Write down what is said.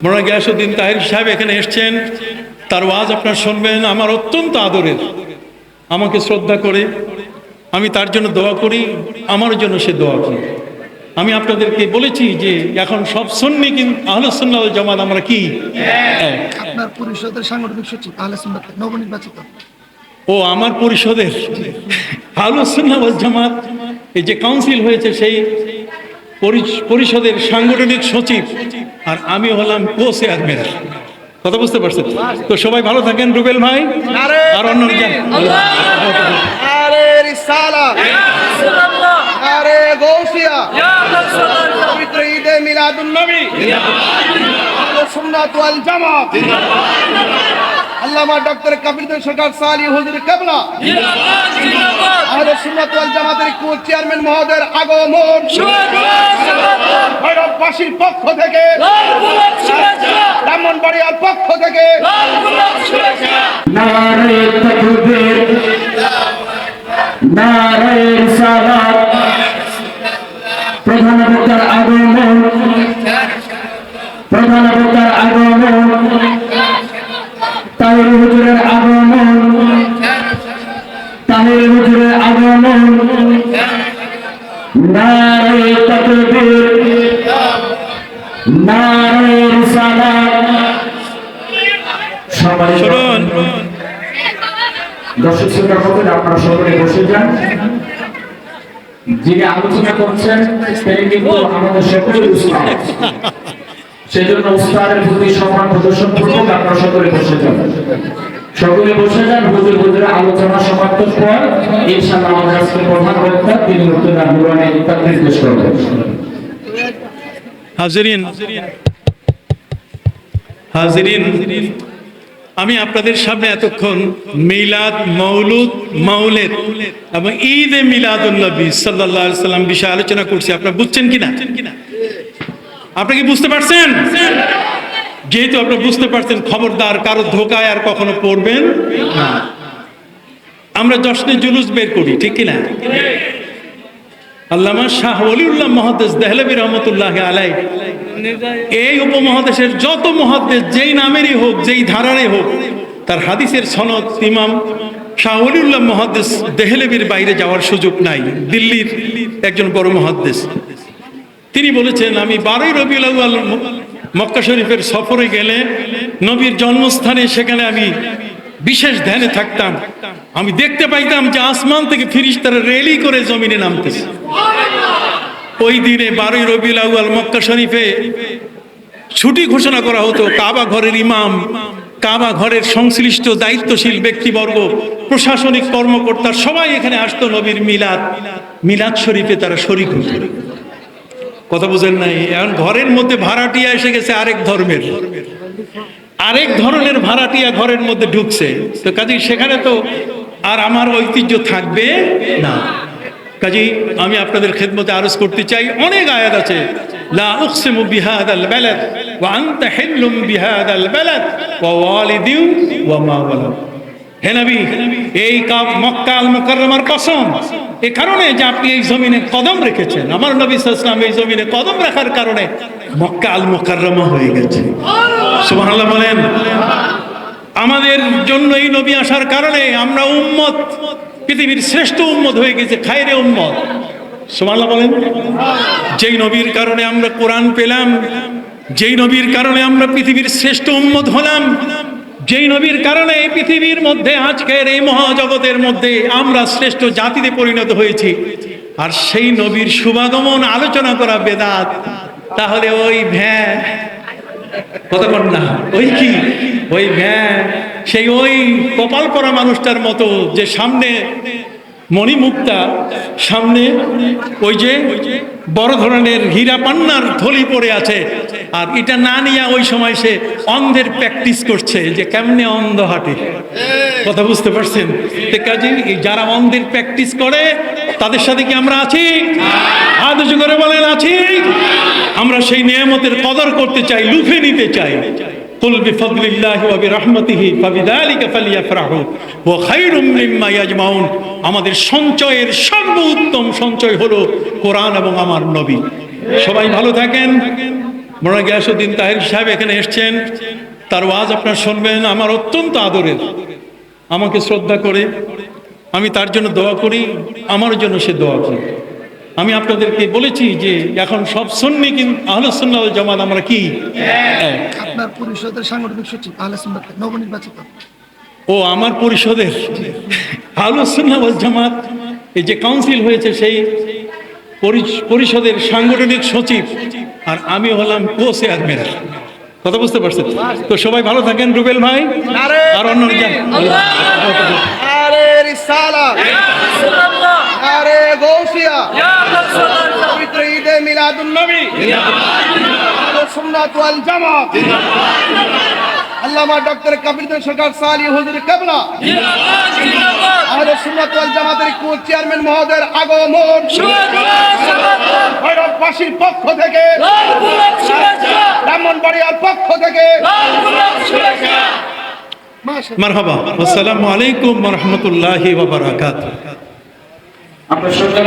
মৌলানা গিয়াসউদ্দিন তাহের সাহেব এখানে এসছেন, তার ওয়াজ আপনারা শুনবেন। আমার অত্যন্ত আদরের, আমাকে শ্রদ্ধা করে, আমি তার জন্য দোয়া করি, আমার জন্য সে দোয়া করে। আমি আপনাদেরকে বলেছি যে এখন সব সুন্নি কিন্তু আহলে সুন্নাত ওয়াল জামাত আমরা কি এক। আপনার পরিষদের সাংগঠনিক সচিব আহলে সুন্নাত নবনির্বাচিত। ও আমার পরিষদের আহলে সুন্নাত ওয়াল জামাত এই যে কাউন্সিল হয়েছে সেই পরিষদের সাংগঠনিক সচিব, আর আমি হলাম কো চেয়ারম্যান। কথা বুঝতে পারছেন তো? সবাই ভালো থাকেন। রুবেল ভাই আর অন্য ঈদে মিলাদুন নবী সুন্নাত ওয়াল জামাত আল্লামা ডক্টর কাবির সরকার সালি হুজুর কেবলা আহলে সুন্নাত ওয়াল জামাতের কো চেয়ারম্যান মহোদয়ের আগমন ভৈরববাসীর পক্ষ থেকে, ব্রাহ্মণবাড়িয়ার পক্ষ থেকে নারে তাকবীর, নারে রিসালাত, প্রধান বক্তার আগমন, প্রধান বক্তার আগমন, তাহির হুজুরের আগমন, তাহির হুজুরের আগমন, নারে তাকবীর, নারে রিসালাত। সবাই শুনুন, দর্শক শ্রোতা বলতে আপনারা সকলে বসে যান। যিনি আলোচনা করছেন তিনি কিন্তু আমাদের সকলের উস্তাদ, সেজন্য উস্তাদের প্রতি সম্মান প্রদর্শন পূর্বক আপনারা সকলে বসে যান। সকলে বসে যান। হুজুরের আলোচনা সমাপ্তির পর ইনশাআল্লাহ আমাদের আজকের প্রধান বক্তা তিনি মুক্তদার নুরানি তাকরীর পেশ করবেন। হাজিরিন, হাজিরিন, আমি আপনাদের সামনে এতক্ষণ মিলাদ, মৌলুদ, মাউলিদ এবং ঈদে মিলাদুন নবী সাল্লাল্লাহু আলাইহি সাল্লাম বিষয়ে আলোচনা করছি। আপনারা বুঝছেন কিনা? আপনি কি বুঝতে পারছেন? যেহেতু আপনারা বুঝতে পারছেন, খবরদার কারো ধোকায় আর কখনো পড়বেন না। আমরা জশ্নে জুলুস বের করি, ঠিক কিনা? আল্লামা শাহ ওলিউল্লাহ মুহাদ্দিস দেহলভী রহমাতুল্লাহ আলাইহি এই উপমহাদেশের যত মুহাদ্দিস যেই নামেরই হোক, যেই ধারারই হোক, তার হাদিসের সনদ ইমাম শাহ ওলিউল্লাহ মুহাদ্দিস দেহলভীর বাইরে যাওয়ার সুযোগ নাই। দিল্লির একজন বড় মুহাদ্দিস, তিনি বলেছেন, আমি 12 রবিউল আউয়াল মক্কা শরীফের সফরে গেলে নবীর জন্মস্থানে সেখানে আমি বিশেষ ধ্যানে থাকতাম। আমি দেখতে পাইতাম যে আসমান থেকে ফেরেশতারা রেলি করে জমিনে নামতেছে। ওই দিনে 12 রবিউল আউয়াল মক্কা শরীফে ছুটি ঘোষণা করা হতো। কাবা ঘরের ইমাম, কাবা ঘরের সংশ্লিষ্ট দায়িত্বশীল ব্যক্তিবর্গ, প্রশাসনিক কর্মকর্তা সবাই এখানে আসতো নবীর মিলাদ শরীফে তারা শরীক হতো। কথা বুঝেন নাই? এখন ঘরের মধ্যে ভাড়াটিয়া এসে গেছে আরেক ধর্মের, আরেক ধরনের ভাড়াটিয়া ঘরের মধ্যে ঢুকছে। তো কাজেই সেখানে তো আর আমার ঐতিহ্য থাকবে না। কাজেই আমি আপনাদের খেদমতে আরজ করতে চাই, অনেক আয়াত আছে, লা উকসিমু বিহাদাল বালাদ ওয়া আনতা হিল্লুম বিহাদাল বালাদ ওয়া ওয়ালিদিন ওয়া মা ওয়ালাদ। হে নবী, এই মক্কা আল মুকাররমার কসম, এই কারণে যে আপনি এই জমিনে কদম রেখেছেন, আমার নবী সাল্লাল্লাহু আলাইহি ওয়াসাল্লাম এই জমিনে কদম রাখার কারণে মক্কা আল মুকাররমা হয়ে গেছে। সুবহানাল্লাহ বলেন। আমাদের জন্য এই নবী আসার কারণে আমরা উম্মত, পৃথিবীর শ্রেষ্ঠ উম্মত হয়ে গেছে, খায়রে উম্মত। সুবহানাল্লাহ বলেন। যেই নবীর কারণে আমরা কোরআন পেলাম, যেই নবীর কারণে আমরা পৃথিবীর শ্রেষ্ঠ উম্মত হলাম, যেই নবীর কারণে এই পৃথিবীর মধ্যে আজকের এই মহাজগতের মধ্যে আমরা শ্রেষ্ঠ জাতিতে পরিণত হয়েছি, আর সেই নবীর শুভাগমন আলোচনা করা বেদাত, তাহলে ওই কথা বল না, ওই কি ওই সেই ওই কপাল পরা মানুষটার মতো যে সামনে মণিমুক্তা, সামনে ওই যে বড় ধরনের হীরা পান্নার থলি পড়ে আছে, আর এটা না নিয়ে ওই সময় সে অন্ধের প্র্যাকটিস করছে যে কেমনে অন্ধ হাঁটে। কথা বুঝতে পারছেন? কাজে যারা অন্ধের প্র্যাকটিস করে তাদের সাথে কি আমরা আছি? হাত উঁচু করে বলেন আছি। আমরা সেই নিয়ামতের কদর করতে চাই, লুফে নিতে চাই। কুল বিফাদলিল্লাহি ওয়া বিরহমাতিহি ফাবিযালিকা ফালিয়াফরাহু ওয়া খায়রুম মিম্মা ইয়াজমাউন। আমাদের সঞ্চয়ের সর্বোত্তম সঞ্চয় হলো কোরআন এবং আমার নবী। সবাই ভালো থাকেন। মোনা গিয়াসউদ্দিন তাহের সাহেব এখানে এসছেন, তার ওয়াজ আপনারা শুনবেন। আমার অত্যন্ত আদরের, আমাকে শ্রদ্ধা করে, আমি তার জন্য দোয়া করি, আমার জন্য সে দোয়া করে। আমি আপনাদেরকে বলেছি যে এখন সব সুন্নি কিন্তু আহলে সুন্নাহ ওয়াল জামাত আমরা কি এক। আপনার পরিষদের সাংগঠনিক সচিব আহলে সুন্নাত নবনির্বাচিত। ও আমার পরিষদের আহলে সুন্নাহ ওয়াল জামাত এই যে কাউন্সিল হয়েছে সেই পরিষদের সাংগঠনিক সচিব, আর আমি হলাম কো চেয়ারম্যান। কথা বুঝতে পারছেন তো? সবাই ভালো থাকেন। রুবেল ভাই আর অন্য নারে রিসালাত, নারে গৌসিয়া, পবিত্র ঈদে মিলাদুন নবী, আহলে সুন্নাত ওয়াল জামাত, আল্লামা ডক্টর কাবির সরকার সালি হুজুর কেবলা, আহলে সুন্নাত ওয়াল জামাতের কো চেয়ারম্যান মহোদয়ের আগমন ভৈরববাসীর পক্ষ থেকে, ব্রাহ্মণবাড়িয়ার পক্ষ থেকে মারহাবা। আসসালামু আলাইকুম ওয়া রাহমাতুল্লাহি ওয়া বারাকাতুহু। আমরা সরকার